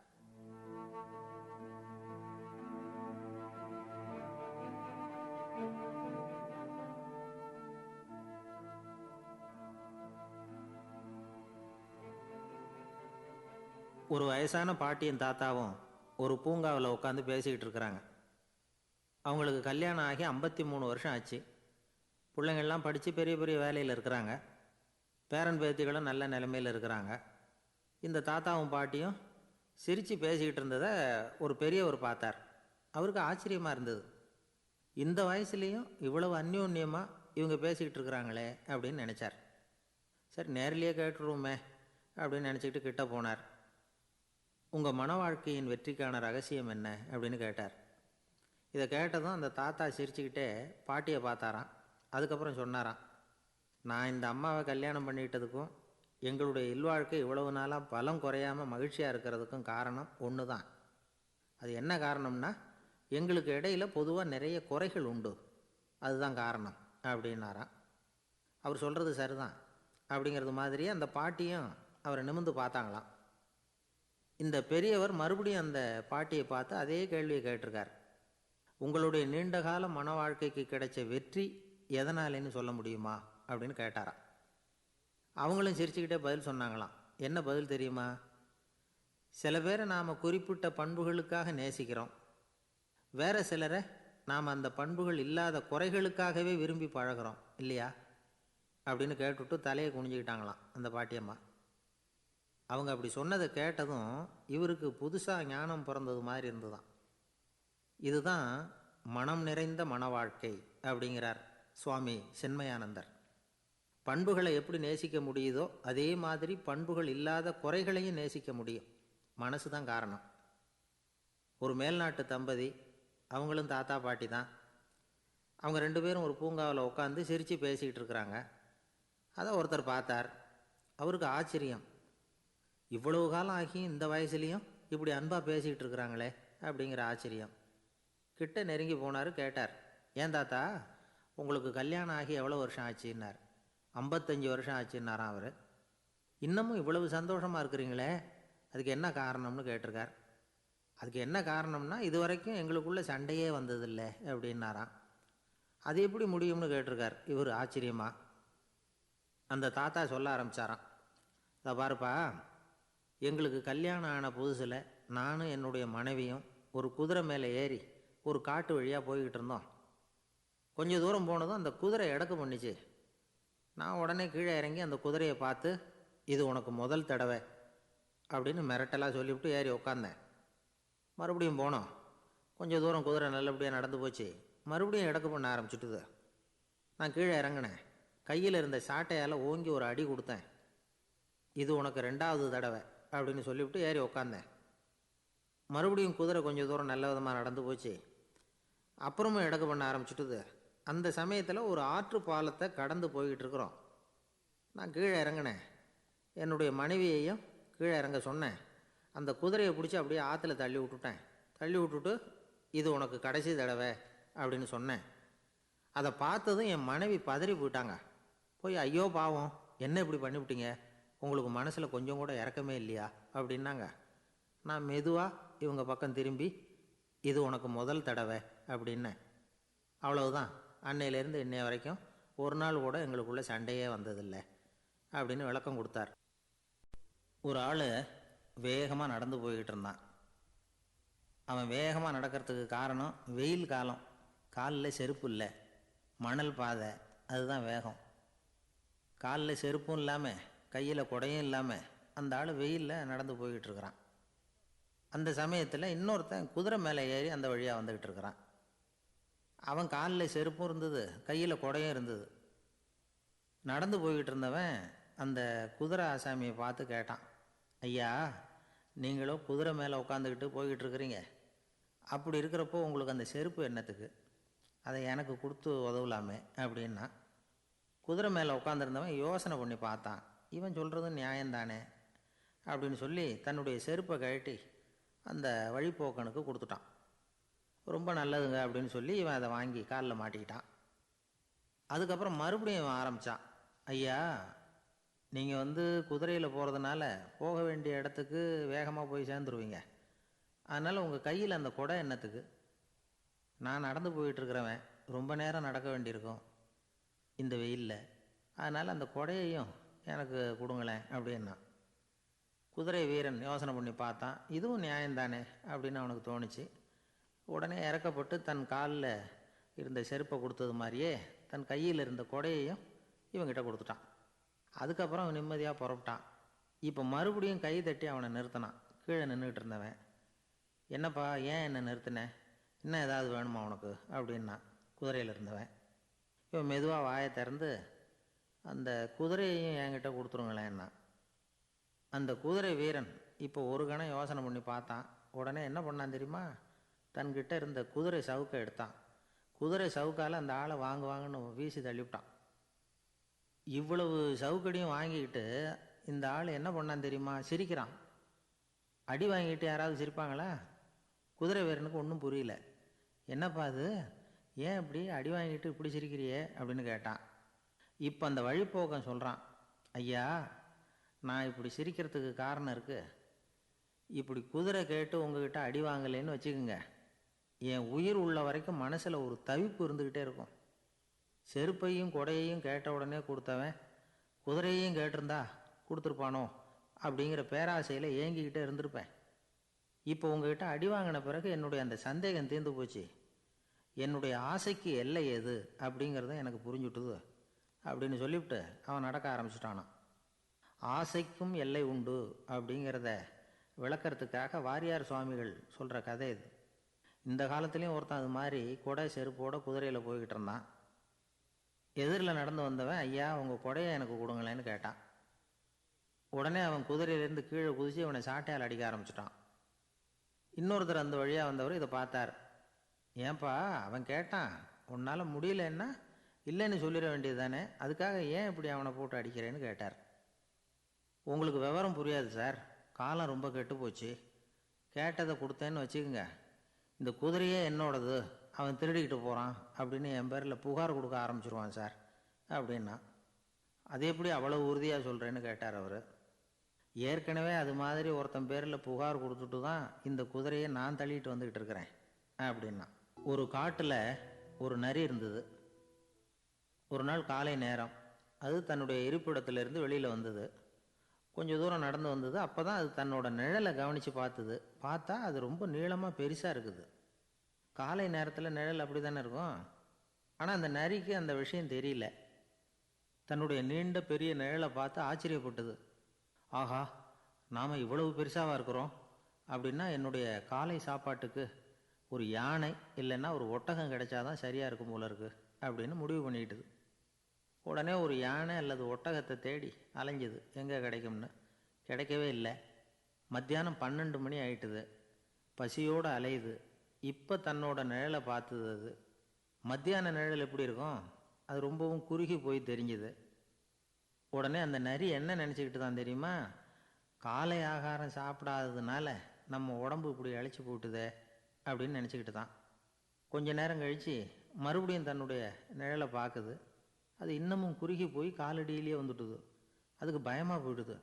ஒரு வயசான பாட்டியும் தாத்தாவும் ஒரு பூங்காவில் உட்காந்து பேசிக்கிட்டு இருக்கிறாங்க. அவங்களுக்கு கல்யாணம் ஆகி 53 வருஷம் ஆச்சு. பிள்ளைங்கள்லாம் படித்து பெரிய பெரிய வேலையில் இருக்கிறாங்க. பேரன் பேத்திகளும் நல்ல நிலைமையில் இருக்கிறாங்க. இந்த தாத்தாவும் பாட்டியும் சிரித்து பேசிக்கிட்டு இருந்ததை ஒரு பெரியவர் பார்த்தார். அவருக்கு ஆச்சரியமாக இருந்தது. இந்த வயசுலேயும் இவ்வளவு அந்யோன்யமாக இவங்க பேசிக்கிட்டு இருக்கிறாங்களே அப்படின்னு நினச்சார். சரி, நேரிலேயே கேட்டுருவோமே அப்படின்னு நினச்சிக்கிட்டு கிட்ட போனார். உங்கள் மன வாழ்க்கையின் வெற்றிக்கான ரகசியம் என்ன அப்படின்னு கேட்டார். இதை கேட்டதும் அந்த தாத்தா சிரிச்சுக்கிட்டே பாட்டியை பார்த்தாராம். அதுக்கப்புறம் சொன்னாராம், நான் இந்த அம்மாவை கல்யாணம் பண்ணிக்கிட்டதுக்கும் எங்களுடைய இல்வாழ்க்கை இவ்வளவு நாளாக பலம் குறையாமல் மகிழ்ச்சியாக இருக்கிறதுக்கும் காரணம் ஒன்று தான். அது என்ன காரணம்னா, எங்களுக்கு இடையில் பொதுவாக நிறைய குறைகள் உண்டு, அதுதான் காரணம் அப்படின்னாராம். அவர் சொல்கிறது சரிதான் அப்படிங்கிறது மாதிரியே அந்த பாட்டியும் அவரை நிமிர்ந்து பார்த்தாங்களாம். இந்த பெரியவர் மறுபடியும் அந்த பாட்டியை பார்த்து அதே கேள்வியை கேட்டிருக்கார். உங்களுடைய நீண்டகால மன வாழ்க்கைக்கு கிடைச்ச வெற்றி எதனாலேன்னு சொல்ல முடியுமா அப்படின்னு கேட்டாராம். அவங்களும் சிரிச்சுக்கிட்டே பதில் சொன்னாங்களாம். என்ன பதில் தெரியுமா? சில பேரை நாம் குறிப்பிட்ட பண்புகளுக்காக நேசிக்கிறோம், வேற சிலரை நாம் அந்த பண்புகள் இல்லாத குறைகளுக்காகவே விரும்பி பழகிறோம் இல்லையா அப்படின்னு கேட்டுவிட்டு தலையை குனிஞ்சிக்கிட்டாங்களாம் அந்த பாட்டியம்மா. அவங்க அப்படி சொன்னதை கேட்டதும் இவருக்கு புதுசாக ஞானம் பிறந்தது மாதிரி இருந்துதான். இதுதான் மனம் நிறைந்த மன வாழ்க்கை அப்படிங்கிறார் சுவாமி சின்மயானந்தர். பண்புகளை எப்படி நேசிக்க முடியுதோ அதே மாதிரி பண்புகள் இல்லாத குறைகளையும் நேசிக்க முடியும். மனசு தான் காரணம். ஒரு மேல்நாட்டு தம்பதி, அவங்களும் தாத்தா பாட்டி தான். அவங்க 2 பேரும் ஒரு பூங்காவில் உட்காந்து சிரித்து பேசிக்கிட்டு இருக்கிறாங்க. அதை ஒருத்தர் பார்த்தார். அவருக்கு ஆச்சரியம். இவ்வளவு காலம் ஆகி இந்த வயசுலேயும் இப்படி அன்பாக பேசிக்கிட்டு இருக்கிறாங்களே அப்படிங்கிற ஆச்சரியம். கிட்ட நெருங்கி போனார். கேட்டார், ஏன் தாத்தா உங்களுக்கு கல்யாணம் ஆகி எவ்வளோ வருஷம் ஆச்சுன்னார். 55 வருஷம் ஆச்சுன்னாராம் அவர். இன்னமும் இவ்வளவு சந்தோஷமாக இருக்கிறீங்களே, அதுக்கு என்ன காரணம்னு கேட்டிருக்கார். அதுக்கு என்ன காரணம்னா, இது வரைக்கும் எங்களுக்குள்ள சண்டையே வந்ததில்லை அப்படின்னாராம். அது எப்படி முடியும்னு கேட்டிருக்கார் இவர் ஆச்சரியமாக. அந்த தாத்தா சொல்ல ஆரம்பித்தாராம், அதை பாருப்பா, எங்களுக்கு கல்யாணம் ஆன புதுசில் நானும் என்னுடைய மனைவியும் ஒரு குதிரை மேலே ஏறி ஒரு காட்டு வழியாக போய்கிட்டு இருந்தோம். கொஞ்சம் தூரம் போனதும் அந்த குதிரை எடக்கு பண்ணிச்சு. நான் உடனே கீழே இறங்கி அந்த குதிரையை பார்த்து, இது உனக்கு முதல் தடவை அப்படின்னு மிரட்டலாக சொல்லிவிட்டு ஏறி உட்காந்தேன். மறுபடியும் போனோம். கொஞ்சம் தூரம் குதிரை நல்லபடியாக நடந்து போச்சு. மறுபடியும் எடக்கு பண்ண ஆரம்பிச்சுட்டுது. நான் கீழே இறங்கினேன். கையில் இருந்த சாட்டையால் ஓங்கி ஒரு அடி கொடுத்தேன். இது உனக்கு 2வது தடவை அப்படின்னு சொல்லிவிட்டு ஏறி உட்காந்தேன். மறுபடியும் குதிரை கொஞ்சம் தூரம் நல்ல விதமாக நடந்து போச்சு. அப்புறமும் எடக்கு பண்ண ஆரம்பிச்சுட்டுது. அந்த சமயத்தில் ஒரு ஆற்று பாலத்தை கடந்து போய்கிட்டு இருக்கிறோம். நான் கீழே இறங்கினேன். என்னுடைய மனைவியையும் கீழே இறங்க சொன்னேன். அந்த குதிரையை பிடிச்சி அப்படியே ஆற்றுல தள்ளி விட்டுட்டேன். தள்ளி விட்டுட்டு, இது உனக்கு கடைசி தடவை அப்படின்னு சொன்னேன். அதை பார்த்ததும் என் மனைவி பதறி போயிட்டாங்க. போய், ஐயோ பாவம், என்ன இப்படி பண்ணிவிட்டீங்க, உங்களுக்கு மனசில் கொஞ்சம் கூட இறக்கமே இல்லையா அப்படின்னாங்க. நான் மெதுவாக இவங்க பக்கம் திரும்பி, இது உனக்கு முதல் தடவை அப்படின்னேன். அவ்வளவுதான், அன்னையிலேருந்து இன்னைய வரைக்கும் ஒரு நாள் கூட எங்களுக்குள்ள சண்டையே வந்ததில்லை அப்படின்னு விளக்கம் கொடுத்தார். ஒரு ஆள் வேகமாக நடந்து போய்கிட்டு இருந்தான். அவன் வேகமாக நடக்கிறதுக்கு காரணம் வெயில் காலம், காலில் செருப்பு இல்லை, மணல் பாதை, அதுதான் வேகம். காலில் செருப்பும் இல்லாமல் கையில் குடையும் இல்லாமல் அந்த ஆள் வெயிலில் நடந்து போய்கிட்டு இருக்கிறான். அந்த சமயத்தில் இன்னொருத்தன் குதிரை மேலே ஏறி அந்த வழியாக வந்துக்கிட்டு இருக்கிறான். அவன் காலில் செருப்பும் இருந்தது, கையில் குடையும் இருந்தது. நடந்து போய்கிட்டு இருந்தவன் அந்த குதிரை ஆசாமியை பார்த்து கேட்டான், ஐயா, நீங்களும் குதிரை மேலே உட்காந்துக்கிட்டு போய்கிட்டு இருக்கிறீங்க, அப்படி இருக்கிறப்போ உங்களுக்கு அந்த செருப்பு என்னத்துக்கு? அதை எனக்கு கொடுத்து உதவலாமே அப்படின்னா. குதிரை மேலே உட்காந்துருந்தவன் யோசனை பண்ணி பார்த்தான். இவன் சொல்கிறது நியாயம்தானே அப்படின்னு சொல்லி தன்னுடைய செருப்பை கழட்டி அந்த வழிப்போக்கனுக்கு கொடுத்துட்டான். ரொம்ப நல்லதுங்க அப்படின்னு சொல்லி இவன் அதை வாங்கி காலில் மாட்டிக்கிட்டான். அதுக்கப்புறம் மறுபடியும் இவன் ஆரம்பித்தான், ஐயா, நீங்கள் குதிரையில் போகிறதுனால போக வேண்டிய இடத்துக்கு வேகமாக போய் சேர்ந்துருவீங்க. அதனால் உங்கள் கையில் அந்த குடை என்னத்துக்கு? நான் நடந்து போயிட்டுருக்கிறவன், ரொம்ப நேரம் நடக்க வேண்டியிருக்கும் இந்த வெயிலில், அதனால் அந்த குடையையும் எனக்கு கொடுங்களேன் அப்படின்னா. குதிரை வீரன் யோசனை பண்ணி பார்த்தான், இதுவும் நியாயம்தானே அப்படின்னு அவனுக்கு தோணுச்சு. உடனே இறக்கப்பட்டு தன் காலில் இருந்த செருப்பை கொடுத்தது மாதிரியே தன் கையில் இருந்த குடையையும் இவங்கிட்ட கொடுத்துட்டான். அதுக்கப்புறம் அவன் நிம்மதியாக புறப்பட்டான். இப்போ மறுபடியும் கை தட்டி அவனை நிறுத்தினான். கீழே நின்றுக்கிட்டு இருந்தவன், என்னப்பா, ஏன் என்னை நிறுத்தினேன்? இன்னும் ஏதாவது வேணுமா உனக்கு அப்படின்னா குதிரையில் இருந்தவன். இவன் மெதுவாக வாயை திறந்து, அந்த குதிரையையும் என்கிட்ட கொடுத்துருங்களேன்னா. அந்த குதிரை வீரன் இப்போ ஒரு கணம் யோசனை பண்ணி பார்த்தான். உடனே என்ன பண்ணான் தெரியுமா? தன்கிட்ட இருந்த குதிரை சவுக்கை எடுத்தான். குதிரை சவுக்கால் அந்த ஆளை வாங்குன்னு வீசி தள்ளிவிட்டான். இவ்வளவு சவுக்கடியும் வாங்கிக்கிட்டு இந்த ஆள் என்ன பண்ணான் தெரியுமா? சிரிக்கிறான். அடி வாங்கிட்டு யாராவது சிரிப்பாங்களா? குதிரை வீரனுக்கு ஒன்றும் புரியல. என்னப்பா அது, ஏன் இப்படி அடி வாங்கிட்டு இப்படி சிரிக்கிறியே அப்படின்னு கேட்டான். இப்போ அந்த வழிப்போக்கன் சொல்கிறான், ஐயா, நான் இப்படி சிரிக்கிறதுக்கு காரணம் இருக்குது. இப்படி குதிரை கேட்டு உங்ககிட்ட அடி வாங்கலைன்னு வச்சுக்கோங்க, என் உயிர் உள்ள வரைக்கும் மனசில் ஒரு தவிப்பு இருந்துக்கிட்டே இருக்கும். செருப்பையும் கொடையையும் கேட்ட உடனே கொடுத்தவன் குதிரையையும் கேட்டிருந்தா கொடுத்துருப்பானோ அப்படிங்கிற பேராசையில் ஏங்கிக்கிட்டே இருந்திருப்பேன். இப்போ உங்ககிட்ட அடி வாங்கின பிறகு என்னுடைய அந்த சந்தேகம் தீர்ந்து போச்சு. என்னுடைய ஆசைக்கு எல்லை எது அப்படிங்கிறத எனக்கு புரிஞ்சுட்டுது அப்படின்னு சொல்லிவிட்டு அவன் நடக்க ஆரம்பிச்சிட்டானான். ஆசைக்கும் எல்லை உண்டு அப்படிங்கிறத விளக்கறதுக்காக வாரியார் சுவாமிகள் சொல்கிற கதை இது. இந்த காலத்துலேயும் ஒருத்தன் அது மாதிரி கொடை செருப்போட குதிரையில் போய்கிட்டு இருந்தான். எதிரில் நடந்து வந்தவன், ஐயா, உங்கள் கொடையை எனக்கு கொடுங்களேன்னு கேட்டான். உடனே அவன் குதிரையிலேருந்து கீழே குதித்து அவனை சாட்டையால் அடிக்க ஆரம்பிச்சிட்டான். இன்னொருத்தர் அந்த வழியாக வந்தவர் இதை பார்த்தார். ஏன்பா, அவன் கேட்டான், உன்னால் முடியலன்னா இல்லைன்னு சொல்லிட வேண்டியது தானே, அதுக்காக ஏன் இப்படி அவனை போட்டு அடிக்கிறேன்னு கேட்டார். உங்களுக்கு விவரம் புரியாது சார், காலம் ரொம்ப கெட்டு போச்சு. கேட்டதை கொடுத்தேன்னு வச்சுக்கோங்க, இந்த குதிரையே என்னோடது, அவன் திருடிக்கிட்டு போகிறான் அப்படின்னு என் பேரில் புகார் கொடுக்க ஆரம்பிச்சிருவான் சார் அப்படின்னா. அது எப்படி அவ்வளோ உறுதியாக சொல்கிறேன்னு கேட்டார் அவர். ஏற்கனவே அது மாதிரி ஒருத்தன் பேரில் புகார் கொடுத்துட்டு தான் இந்த குதிரையை நான் தள்ளிட்டு வந்துக்கிட்டு இருக்கிறேன் அப்படின்னா. ஒரு காட்டில் ஒரு நரி இருந்தது. ஒரு நாள் காலை நேரம் அது தன்னுடைய இருப்பிடத்திலிருந்து வெளியில் வந்தது. கொஞ்சம் தூரம் நடந்து வந்தது. அப்போ தான் அது தன்னோட நிழலை கவனித்து பார்த்தது. பார்த்தா அது ரொம்ப நீளமாக பெருசாக இருக்குது. காலை நேரத்தில் நிழல் அப்படி தானே இருக்கும். ஆனால் அந்த நரிக்கு அந்த விஷயம் தெரியல. தன்னுடைய நீண்ட பெரிய நிழலை பார்த்து ஆச்சரியப்பட்டது. ஆஹா, நாம் இவ்வளவு பெருசாக இருக்கிறோம் அப்படின்னா என்னுடைய காலை சாப்பாட்டுக்கு ஒரு யானை இல்லைன்னா ஒரு ஒட்டகம் கிடைச்சாதான் சரியாக இருக்கும் போல இருக்குது அப்படின்னு முடிவு பண்ணிக்கிட்டுது. உடனே ஒரு யானை அல்லது ஒட்டகத்தை தேடி அலைஞ்சுது, எங்கே கிடைக்கும்னு. கிடைக்கவே இல்லை. மத்தியானம் 12 மணி ஆயிட்டுது. பசியோடு அலையுது. இப்போ தன்னோட நிழலை பார்த்தது. அது மத்தியான நிழல் எப்படி இருக்கும்? அது ரொம்பவும் குறுகி போய் தெரிஞ்சுது. உடனே அந்த நரி என்ன நினச்சிக்கிட்டு தான் தெரியுமா? காலை ஆகாரம் சாப்பிடாததுனால நம்ம உடம்பு இப்படி அழைச்சி போட்டுதே அப்படின்னு நினச்சிக்கிட்டு தான். கொஞ்ச நேரம் கழித்து மறுபடியும் தன்னுடைய நிழலை பார்க்குது. அது இன்னமும் குறுகி போய் காலடியிலேயே வந்துட்டுது. அதுக்கு பயமாக போயிடுது.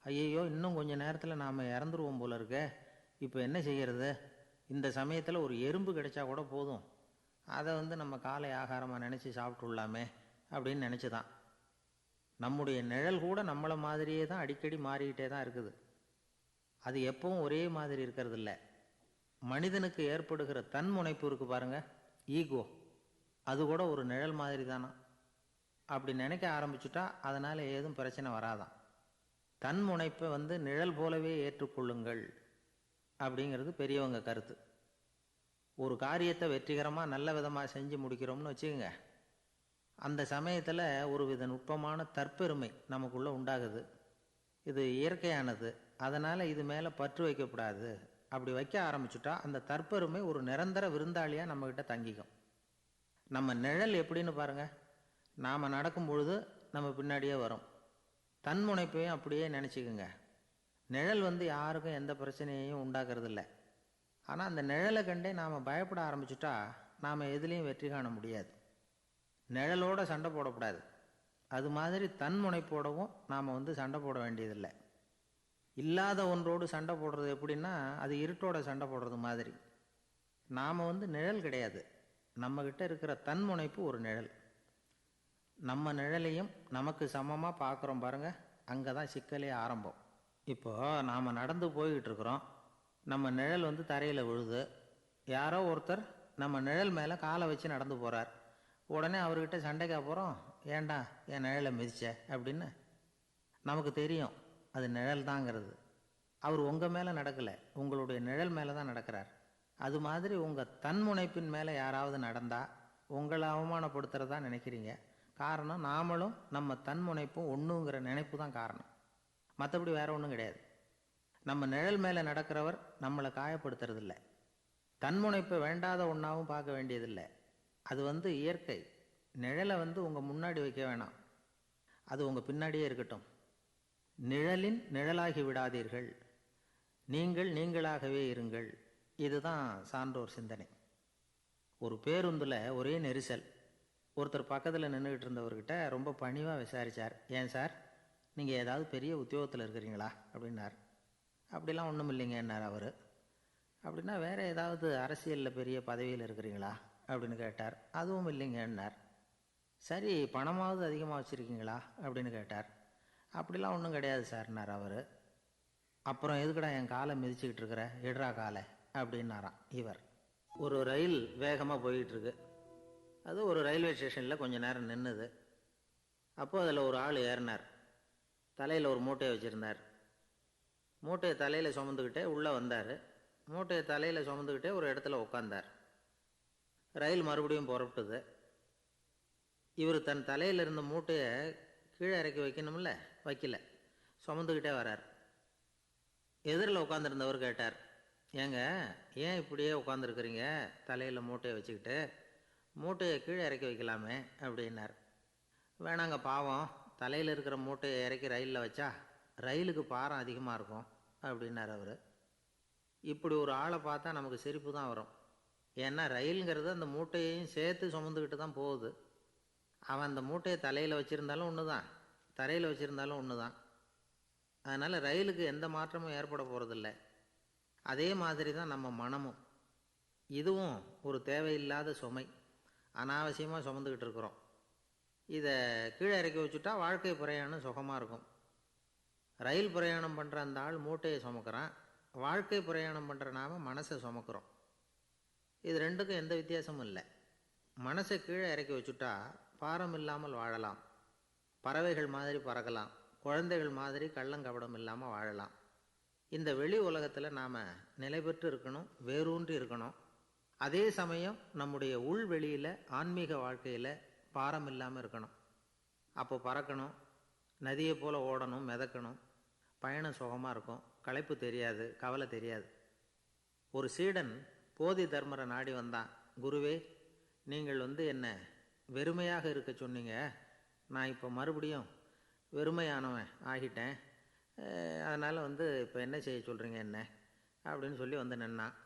ஐயையோ, இன்னும் கொஞ்சம் நேரத்தில் நாம் இறந்துருவோம் போல இருக்க, இப்போ என்ன செய்கிறது? இந்த சமயத்தில் ஒரு எறும்பு கிடைச்சா கூட போதும், அதை நம்ம காலை ஆகாரமாக நினச்சி சாப்பிட்டுள்ளாமே அப்படின்னு நினச்சி தான். நம்முடைய நிழல் கூட நம்மளை மாதிரியே தான் அடிக்கடி மாறிக்கிட்டே தான் இருக்குது. அது எப்பவும் ஒரே மாதிரி இருக்கிறது இல்லை. மனிதனுக்கு ஏற்படுகிற தன்முனைப்பு இருக்குது பாருங்கள், ஈகோ, அது கூட ஒரு நிழல் மாதிரி தானா. அப்படி நினைக்க ஆரம்பிச்சுட்டா அதனால் ஏதும் பிரச்சனை வராதான். தன்முனைப்பை நிழல் போலவே ஏற்றுக்கொள்ளுங்கள் அப்படிங்கிறது பெரியவங்க கருத்து. ஒரு காரியத்தை வெற்றிகரமாக நல்ல விதமாக செஞ்சு முடிக்கிறோம்னு வச்சுக்கோங்க. அந்த சமயத்தில் ஒரு வித நுட்பமான தற்பெருமை நமக்குள்ளே உண்டாகுது. இது இயற்கையானது, அதனால் இது மேலே பற்று வைக்கக்கூடாது. அப்படி வைக்க ஆரம்பிச்சுட்டா அந்த தற்பெருமை ஒரு நிரந்தர விருந்தாளியாக நம்மக்கிட்ட தங்கிக்கும். நம்ம நிழல் எப்படின்னு பாருங்கள். நாம் நடக்கும் பொழுது நம்ம பின்னாடியே வரும். தன்முனைப்பையும் அப்படியே நினச்சிக்கோங்க. நிழல் யாருக்கும் எந்த பிரச்சனையையும் உண்டாக்குறதில்ல. ஆனால் அந்த நிழலை கண்டே நாம் பயப்பட ஆரம்பிச்சுட்டா நாம் எதுலேயும் வெற்றி காண முடியாது. நிழலோட சண்டை போடக்கூடாது. அது மாதிரி தன்முனைப்போடவும் நாம் சண்டை போட வேண்டியதில்லை. இல்லாத ஒன்றோடு சண்டை போடுறது எப்படின்னா, அது இருட்டோட சண்டை போடுறது மாதிரி. நாம் நிழல் கிடையாது. நம்மக்கிட்ட இருக்கிற தன்முனைப்பு ஒரு நிழல். நம்ம நிழலையும் நமக்கு சமமாக பார்க்குறோம் பாருங்கள், அங்கே தான் சிக்கலே ஆரம்பம். இப்போது நாம் நடந்து போய்கிட்டு இருக்கிறோம். நம்ம நிழல் தரையில் விழுது. யாரோ ஒருத்தர் நம்ம நிழல் மேலே காலை வச்சு நடந்து போகிறார். உடனே அவர்கிட்ட சண்டைக்கா போகிறோம், ஏண்டா என் நிழலை மிதிச்ச அப்படின்னு. நமக்கு தெரியும் அது நிழல் தாங்கிறது. அவர் உங்கள் மேலே நடக்கலை, உங்களுடைய நிழல் மேலே தான் நடக்கிறார். அது மாதிரி உங்கள் தன்முனைப்பின் மேலே யாராவது நடந்தால் உங்களை அவமானப்படுத்துகிறதா நினைக்கிறீங்க. காரணம், நாமளும் நம்ம தன்முனைப்பும் ஒன்றுங்கிற நினைப்பு தான் காரணம். மற்றபடி வேற ஒன்றும் கிடையாது. நம்ம நிழல் மேலே நடக்கிறவர் நம்மளை காயப்படுத்துறதில்லை. தன்முனைப்பை வேண்டாத ஒன்றாவும் பார்க்க வேண்டியதில்லை. அது இயற்கை. நிழலை உங்கள் முன்னாடி வைக்க வேணாம், அது உங்கள் பின்னாடியே இருக்கட்டும். நிழலின் நிழலாகி விடாதீர்கள், நீங்கள் நீங்களாகவே இருங்கள். இதுதான் சான்றோர் சிந்தனை. ஒரு பேருந்தில் ஒரே நெரிசல். ஒருத்தர் பக்கத்தில் நின்றுக்கிட்டு இருந்தவர்கிட்ட ரொம்ப பணிவாக விசாரித்தார், ஏன் சார் நீங்கள் ஏதாவது பெரிய உத்தியோகத்தில் இருக்கிறீங்களா அப்படின்னார். அப்படிலாம் ஒன்றும் இல்லைங்கன்னார் அவர். அப்படின்னா வேறு ஏதாவது அரசியலில் பெரிய பதவியில் இருக்கிறீங்களா அப்படின்னு கேட்டார். அதுவும் இல்லைங்கன்னார். சரி, பணமாவது அதிகமாக வச்சுருக்கீங்களா அப்படின்னு கேட்டார். அப்படிலாம் ஒன்றும் கிடையாது சார்னார் அவர். அப்புறம் எதுக்கடா என் காலை மிதிச்சுக்கிட்டு இருக்கிற, எடுறா காலை அப்படின்னாராம் இவர். ஒரு ரயில் வேகமாக போயிட்டுருக்கு. அது ஒரு ரயில்வே ஸ்டேஷனில் கொஞ்ச நேரம் நின்றுது. அப்போது அதில் ஒரு ஆள் ஏறினார். தலையில் ஒரு மூட்டையை வச்சுருந்தார். மூட்டையை தலையில் சுமந்துக்கிட்டே உள்ளே வந்தார். மூட்டையை தலையில் சுமந்துக்கிட்டே ஒரு இடத்துல உட்காந்தார். ரயில் மறுபடியும் புறப்பட்டுது. இவர் தன் தலையில் இருந்த மூட்டையை கீழே இறக்கி வைக்கணும்ல, வைக்கல, சுமந்துக்கிட்டே வரார். எதிரில் உட்காந்துருந்தவர் கேட்டார், ஏங்க ஏன் இப்படியே உட்காந்துருக்குறீங்க தலையில் மூட்டையை வச்சுக்கிட்டு, மூட்டையை கீழே இறக்கி வைக்கலாமே அப்படின்னார். வேணாங்க, பாவம், தலையில் இருக்கிற மூட்டையை இறக்கி ரயிலில் வச்சா ரயிலுக்கு பாரம் அதிகமாக இருக்கும் அப்படின்னார் அவர். இப்படி ஒரு ஆளை பார்த்தா நமக்கு சிரிப்பு தான் வரும். ஏன்னா ரயிலுங்கிறது அந்த மூட்டையையும் சேர்த்து சுமந்துக்கிட்டு தான் போகுது. அவன் அந்த மூட்டையை தலையில் வச்சுருந்தாலும் ஒன்று தான், தரையில் வச்சுருந்தாலும் ஒன்று தான். அதனால் ரயிலுக்கு எந்த மாற்றமும் ஏற்பட போகிறதில்ல. அதே மாதிரி தான் நம்ம மனமும். இதுவும் ஒரு தேவையில்லாத சுமை, அனாவசியமாக சுமந்துக்கிட்டு இருக்கிறோம். இதை கீழே இறக்கி வச்சுட்டா வாழ்க்கை பிரயாணம் சுகமாக இருக்கும். ரயில் பிரயாணம் பண்ணுற அந்த ஆள் மூட்டையை சுமக்கிறான், வாழ்க்கை பிரயாணம் பண்ணுற நாம் மனசை சுமக்கிறோம். இது ரெண்டுக்கும் எந்த வித்தியாசமும் இல்லை. மனசை கீழே இறக்கி வச்சுட்டா பாரம் இல்லாமல் வாழலாம், பறவைகள் மாதிரி பறக்கலாம், குழந்தைகள் மாதிரி கள்ளங்கபடம் இல்லாமல் வாழலாம். இந்த வெளி உலகத்தில் நாம் நிலை பெற்று இருக்கணும், வேரூன்றி இருக்கணும். அதே சமயம் நம்முடைய உள்வெளியில் ஆன்மீக வாழ்க்கையில் பாரம் இல்லாமல் இருக்கணும். அப்போ பறக்கணும், நதியை போல் ஓடணும், மிதக்கணும். பயணம் சுகமாக இருக்கும், களைப்பு தெரியாது, கவலை தெரியாது. ஒரு சீடன் போதி தர்மரை நாடி வந்தான். குருவே, நீங்கள் என்னை வெறுமையாக இருக்க சொன்னீங்க, நான் இப்போ மறுபடியும் வெறுமையானவன் ஆகிட்டேன், அதனால் இப்போ என்ன செய்ய சொல்கிறீங்க என்ன அப்படின்னு சொல்லி நின்னான்.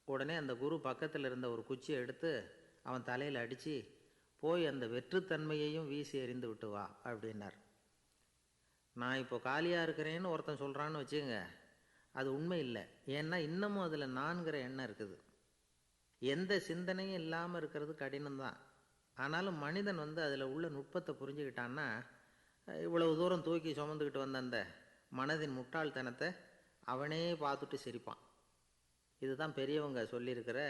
உடனே அந்த குரு பக்கத்தில் இருந்த ஒரு குச்சியை எடுத்து அவன் தலையில் அடித்து, போய் அந்த வெற்றுத்தன்மையையும் வீசி எறிந்து விட்டு வா அப்படின்னார். நான் இப்போ காலியாக இருக்கிறேன்னு ஒருத்தன் சொல்கிறான்னு வச்சுக்கோங்க, அது உண்மை இல்லை. ஏன்னா இன்னமும் அதில் நான்கிற எண்ணம் இருக்குது. எந்த சிந்தனையும் இல்லாமல் இருக்கிறது கடினம்தான். ஆனாலும் மனிதன் அதில் உள்ள நுட்பத்தை புரிஞ்சுக்கிட்டான்னா இவ்வளவு தூரம் தூக்கி சுமந்துக்கிட்டு வந்த அந்த மனதின் முட்டாள்தனத்தை அவனே பார்த்துட்டு சிரிப்பான். இதுதான் பெரியவங்க சொல்லியிருக்கிற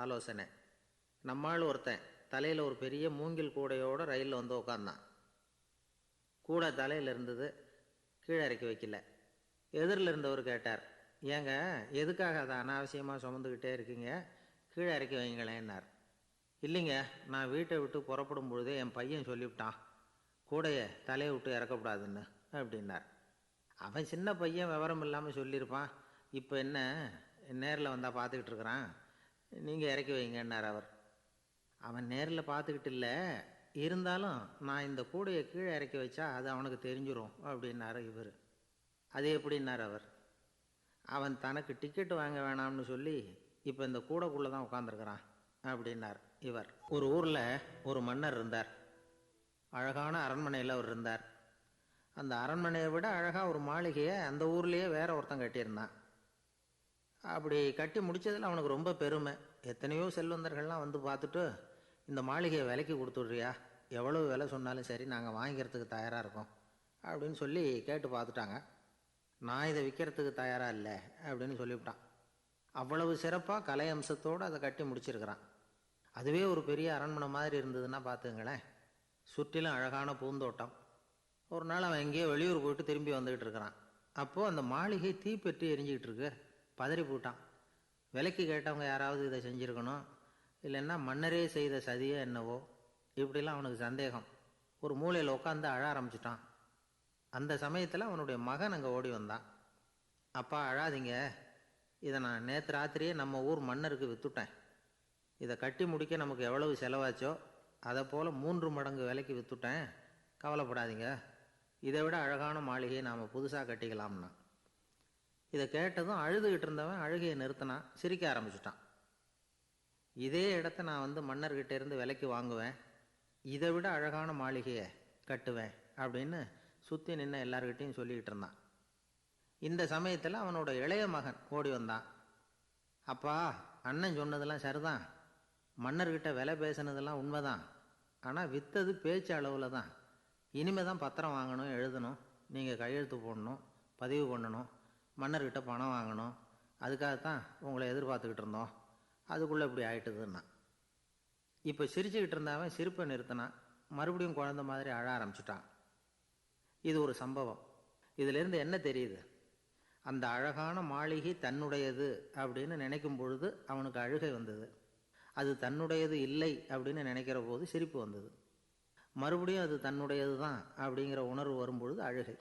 ஆலோசனை. நம்மால் ஒருத்தன் தலையில் ஒரு பெரிய மூங்கில் கூடையோடு ரயிலில் உட்காந்தான். கூடை தலையில் இருந்தது, கீழே இறக்கி வைக்கல. எதிரில் இருந்தவர் கேட்டார், ஏங்க எதுக்காக அதை அனாவசியமாக சுமந்துக்கிட்டே இருக்கீங்க, கீழே இறக்கி வைங்களேன்னார். இல்லைங்க, நான் வீட்டை விட்டு புறப்படும் பொழுதே என் பையன் சொல்லிவிட்டான், கூடையை தலையை விட்டு இறக்கக்கூடாதுன்னு அப்படின்னார். அவன் சின்ன பையன், விவரம் இல்லாமல் சொல்லியிருப்பான். இப்போ என்ன, நேரில் வந்தால் பார்த்துக்கிட்டு இருக்கிறான், நீங்கள் இறக்கி வைங்கன்னார் அவர். அவன் நேரில் பார்த்துக்கிட்டு இல்லை, இருந்தாலும் நான் இந்த கூடையை கீழே இறக்கி வச்சா அது அவனுக்கு தெரிஞ்சிடும் அப்படின்னாரு இவர். அது எப்படின்னார் அவர். அவன் தனக்கு டிக்கெட்டு வாங்க வேணாம்னு சொல்லி இப்போ இந்த கூடைக்குள்ளே தான் உட்காந்துருக்கிறான் அப்படின்னார் இவர். ஒரு ஊரில் ஒரு மன்னர் இருந்தார். அழகான அரண்மனையில் அவர் இருந்தார். அந்த அரண்மனையை விட அழகாக ஒரு மாளிகையை அந்த ஊர்லேயே வேற ஒருத்தன் கட்டியிருந்தான். அப்படி கட்டி முடித்ததில் அவனுக்கு ரொம்ப பெருமை. எத்தனையோ செல்வந்தர்கள்லாம் வந்து பார்த்துட்டு, இந்த மாளிகையை விலைக்கு கொடுத்துட்றியா, எவ்வளவு விலை சொன்னாலும் சரி நாங்கள் வாங்கிக்கிறதுக்கு தயாராக இருக்கோம் அப்படின்னு சொல்லி கேட்டு பார்த்துட்டாங்க. நான் இதை விற்கிறதுக்கு தயாராக இல்லை அப்படின்னு சொல்லிவிட்டான். அவ்வளவு சிறப்பாக கலை அம்சத்தோடு அதை கட்டி முடிச்சிருக்கிறான். அதுவே ஒரு பெரிய அரண்மனை மாதிரி இருந்ததுன்னா பார்த்துங்களேன். சுற்றிலும் அழகான பூந்தோட்டம். ஒரு நாள் அவன் எங்கேயோ வெளியூர் போயிட்டு திரும்பி வந்துக்கிட்டு இருக்கிறான். அப்போது அந்த மாளிகை தீப்பெட்டி எரிஞ்சிக்கிட்டு இருக்கு. பதறி போட்டான். விலைக்கு கேட்டவங்க யாராவது இதை செஞ்சுருக்கணும், இல்லைன்னா மன்னரே செய்த சதியோ என்னவோ, இப்படிலாம் அவனுக்கு சந்தேகம். ஒரு மூலையில் உட்காந்து அழ ஆரம்பிச்சிட்டான். அந்த சமயத்தில் அவனுடைய மகன் அங்கே ஓடி வந்தான். அப்பா அழாதீங்க, இதை நான் நேற்று ராத்திரியே நம்ம ஊர் மன்னருக்கு விற்றுட்டேன். இதை கட்டி முடிக்க நமக்கு எவ்வளவு செலவாச்சோ அதை போல் 3 மடங்கு விலைக்கு விற்றுட்டேன், கவலைப்படாதீங்க. இதை விட அழகான மாளிகையை நாம் புதுசாக கட்டிக்கலாம்னா. இதை கேட்டதும் அழுதுகிட்டு இருந்தவன் அழுகையை நிறுத்தினான், சிரிக்க ஆரம்பிச்சிட்டான். இதே இடத்த நான் வந்து மன்னர்கிட்ட இருந்து விலைக்கு வாங்குவேன், இதை விட அழகான மாளிகையை கட்டுவேன் அப்படின்னு சுற்றி நின்று எல்லார்கிட்டையும் சொல்லிக்கிட்டு இருந்தான். இந்த சமயத்தில் அவனோட இளைய மகன் ஓடி வந்தான். அப்பா, அண்ணன் சொன்னதெல்லாம் சரிதான், மன்னர்கிட்ட விலை பேசினதெல்லாம் உண்மைதான், ஆனால் விற்றது பேச்சு அளவில் தான். இனிமே தான் பத்திரம் வாங்கணும், எழுதணும், நீங்கள் கையெழுத்து போடணும், பதிவு பண்ணணும், மன்னர்கிட்ட பணம் வாங்கணும். அதுக்காகத்தான் உங்களை எதிர்பார்த்துக்கிட்டு இருந்தோம். அதுக்குள்ளே இப்படி ஆயிட்டுதுன்னா. இப்போ சிரிச்சுக்கிட்டு இருந்தவன் சிரிப்பை நிறுத்தினான். மறுபடியும் குழந்தை மாதிரி அழ ஆரம்பிச்சிட்டான். இது ஒரு சம்பவம். இதிலிருந்து என்ன தெரியுது? அந்த அழகான மாளிகை தன்னுடையது அப்படின்னு நினைக்கும் பொழுது அவனுக்கு அழுகை வந்தது. அது தன்னுடையது இல்லை அப்படின்னு நினைக்கிற போது சிரிப்பு வந்தது. மறுபடியும் அது தன்னுடையது தான் அப்படிங்கிற உணர்வு வரும்பொழுது அழுகை.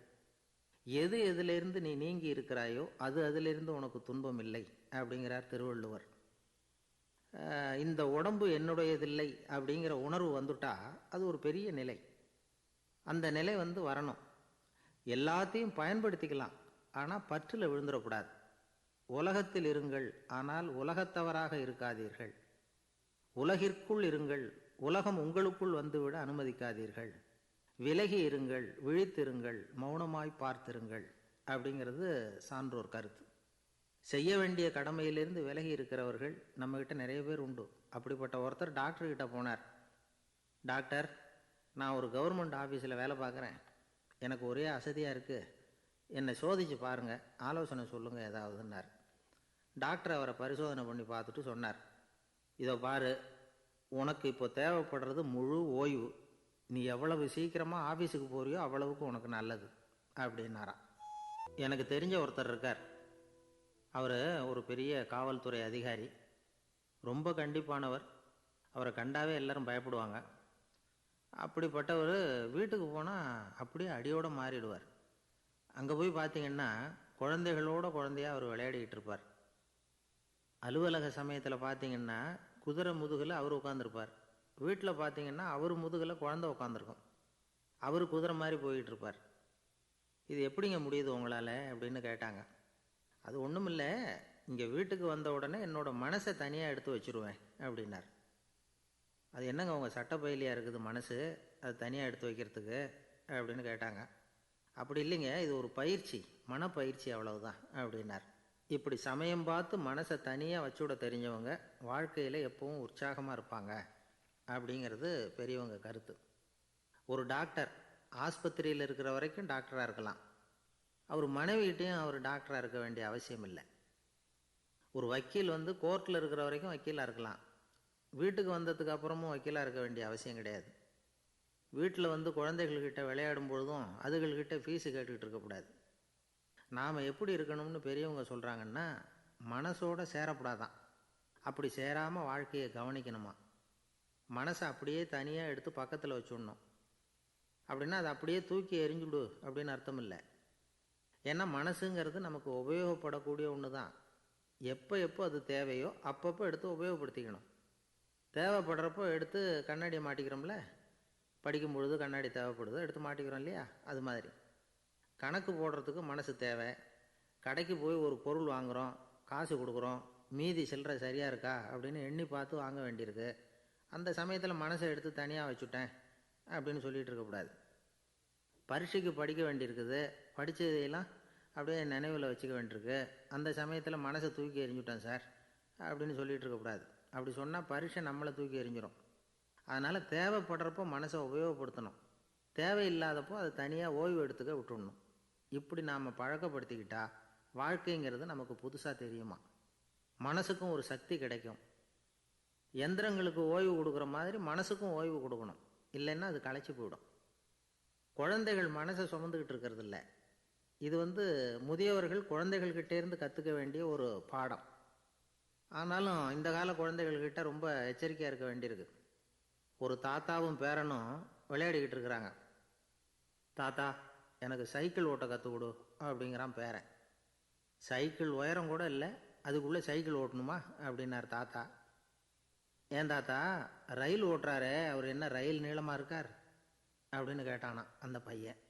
எது எதிலிருந்து நீ நீங்கி இருக்கிறாயோ அது அதிலிருந்து உனக்கு துன்பம் இல்லை அப்படிங்கிறார் திருவள்ளுவர். இந்த உடம்பு என்னுடையதில்லை அப்படிங்கிற உணர்வு வந்துட்டா அது ஒரு பெரிய நிலை. அந்த நிலை வந்து வரணும். எல்லாத்தையும் பயன்படுத்திக்கலாம், ஆனால் பற்றில் விழுந்துடக்கூடாது. உலகத்தில் இருங்கள், ஆனால் உலகத்தவராக இருக்காதீர்கள். உலகிற்குள் இருங்கள், உலகம் உங்களுக்குள் வந்துவிட அனுமதிக்காதீர்கள். விலகி இருங்கள், விழித்திருங்கள், மௌனமாய் பார்த்திருங்கள் அப்படிங்கிறது சான்றோர் கருத்து. செய்ய வேண்டிய கடமையிலிருந்து விலகி இருக்கிறவர்கள் நம்மக்கிட்ட நிறைய பேர் உண்டு. அப்படிப்பட்ட ஒருத்தர் டாக்டர்கிட்ட போனார். டாக்டர், நான் ஒரு கவர்மெண்ட் ஆஃபீஸில் வேலை பார்க்குறேன், எனக்கு ஒரே அசதியாக இருக்குது, என்னை சோதிச்சு பாருங்கள், ஆலோசனை சொல்லுங்கள் ஏதாவதுன்னார். டாக்டர் அவரை பரிசோதனை பண்ணி பார்த்துட்டு சொன்னார், இதோ பாரு, உனக்கு இப்போ தேவைப்படுறது முழு ஓய்வு. நீ எவ்வளவு சீக்கிரமாக ஆஃபீஸுக்கு போறியோ அவ்வளவுக்கு உனக்கு நல்லது அப்படின்னாராம். எனக்கு தெரிஞ்ச ஒருத்தர் இருக்கார். அவர் ஒரு பெரிய காவல்துறை அதிகாரி, ரொம்ப கண்டிப்பானவர். அவரை கண்டாவே எல்லாரும் பயப்படுவாங்க. அப்படிப்பட்டவர் வீட்டுக்கு போனால் அப்படியே அடியோடு மாறிடுவார். அங்கே போய் பார்த்தீங்கன்னா குழந்தைகளோட குழந்தையாக அவர் விளையாடிக்கிட்டு இருப்பார். அலுவலக சமயத்தில் பார்த்தீங்கன்னா குதிரை முதுகில் அவர் உட்காந்துருப்பார். வீட்டில் பார்த்தீங்கன்னா அவர் முதுகில் குழந்தை உட்காந்துருக்கும். அவர் குதிரை மாதிரி போயிட்டு இருப்பார். இது எப்படிங்க முடியுது உங்களால் அப்படின்னு கேட்டாங்க. அது ஒன்றும் இல்லை, இங்கே வீட்டுக்கு வந்த உடனே என்னோட மனசை தனியாக எடுத்து வச்சுருவேன் அப்படின்னார். அது என்னங்க உங்கள் சட்டப்பயிலியாக இருக்குது மனசு, அது தனியாக எடுத்து வைக்கிறதுக்கு அப்படின்னு கேட்டாங்க. அப்படி இல்லைங்க, இது ஒரு பயிற்சி, மனப்பயிற்சி, அவ்வளவுதான் அப்படின்னார். இப்படி சமயம் பார்த்து மனசை தனியாக வச்சுவிட தெரிஞ்சவங்க வாழ்க்கையில் எப்பவும் உற்சாகமாக இருப்பாங்க அப்படிங்கிறது பெரியவங்க கருத்து. ஒரு டாக்டர் ஆஸ்பத்திரியில் இருக்கிற வரைக்கும் டாக்டராக இருக்கலாம். அவர் மனைவிகிட்டையும் அவர் டாக்டராக இருக்க வேண்டிய அவசியம் இல்லை. ஒரு வக்கீல் வந்து கோர்ட்டில் இருக்கிற வரைக்கும் வக்கீலாக இருக்கலாம். வீட்டுக்கு வந்ததுக்கு அப்புறமும் வக்கீலாக இருக்க வேண்டிய அவசியம் கிடையாது. வீட்டில் வந்து குழந்தைகள்கிட்ட விளையாடும் பொழுதும் அதுகள்கிட்ட ஃபீஸு கேட்டுக்கிட்டு இருக்கக்கூடாது. நாம் எப்படி இருக்கணும்னு பெரியவங்க சொல்கிறாங்கன்னா, மனசோட சேரப்படாதான். அப்படி சேராமல் வாழ்க்கையை கவனிக்கணுமா. மனசை அப்படியே தனியாக எடுத்து பக்கத்தில் வச்சுடணும். அப்படின்னா அதை அப்படியே தூக்கி எறிஞ்சுடு அப்படின்னு அர்த்தம் இல்லை. ஏன்னா மனசுங்கிறது நமக்கு உபயோகப்படக்கூடிய ஒன்று தான். எப்போ எப்போ அது தேவையோ அப்பப்போ எடுத்து உபயோகப்படுத்திக்கணும். தேவைப்படுறப்போ எடுத்து கண்ணாடியை மாட்டிக்கிறோம்ல, படிக்கும் பொழுது கண்ணாடி தேவைப்படுது, எடுத்து மாட்டிக்கிறோம் இல்லையா? அது மாதிரி கணக்கு போடுறதுக்கு மனசு தேவை. கடைக்கு போய் ஒரு பொருள் வாங்குகிறோம், காசு கொடுக்குறோம், மீதி சில்லறை சரியாக இருக்கா அப்படின்னு எண்ணி பார்த்து வாங்க வேண்டியிருக்கு. அந்த சமயத்தில் மனசை எடுத்து தனியாக வச்சுட்டேன் அப்படின்னு சொல்லிகிட்டு இருக்கக்கூடாது. பரீட்சைக்கு படிக்க வேண்டியிருக்குது, படித்ததையெல்லாம் அப்படியே நினைவில் வச்சுக்க வேண்டியிருக்கு. அந்த சமயத்தில் மனசை தூக்கி எறிஞ்சுட்டேன் சார் அப்படின்னு சொல்லிகிட்டு இருக்கக்கூடாது. அப்படி சொன்னால் பரீட்சை நம்மளை தூக்கி எறிஞ்சிடும். அதனால் தேவைப்படுறப்போ மனசை உபயோகப்படுத்தணும், தேவையில்லாதப்போ அதை தனியாக ஓய்வு எடுத்துக்க விட்டுடணும். இப்படி நாம் பழக்கப்படுத்திக்கிட்டா வாழ்க்கைங்கிறது நமக்கு புதுசாக தெரியுமா. மனசுக்கும் ஒரு சக்தி கிடைக்கும். எந்திரங்களுக்கு ஓய்வு கொடுக்குற மாதிரி மனசுக்கும் ஓய்வு கொடுக்கணும், இல்லைன்னா அது களைச்சி போயிடும். குழந்தைகள் மனசை சுமந்துக்கிட்டு இருக்கிறது இல்லை. இது முதியவர்கள் குழந்தைகள்கிட்டேருந்து கற்றுக்க வேண்டிய ஒரு பாடம். ஆனாலும் இந்த கால குழந்தைகள்கிட்ட ரொம்ப எச்சரிக்கையாக இருக்க வேண்டியிருக்கு. ஒரு தாத்தாவும் பேரனும் விளையாடிக்கிட்டு இருக்கிறாங்க. தாத்தா, எனக்கு சைக்கிள் ஓட்ட கற்றுக் கொடு அப்படிங்கிறான் பேரன். சைக்கிள் உயரம் கூட இல்லை, அதுக்குள்ளே சைக்கிள் ஓட்டணுமா அப்படின்னார் தாத்தா. ஏன் தாத்தா, ரயில் ஓட்டுறாரே, அவர் என்ன ரயில் நீளமாக இருக்கார் அப்படின்னு கேட்டானா அந்த பையன்.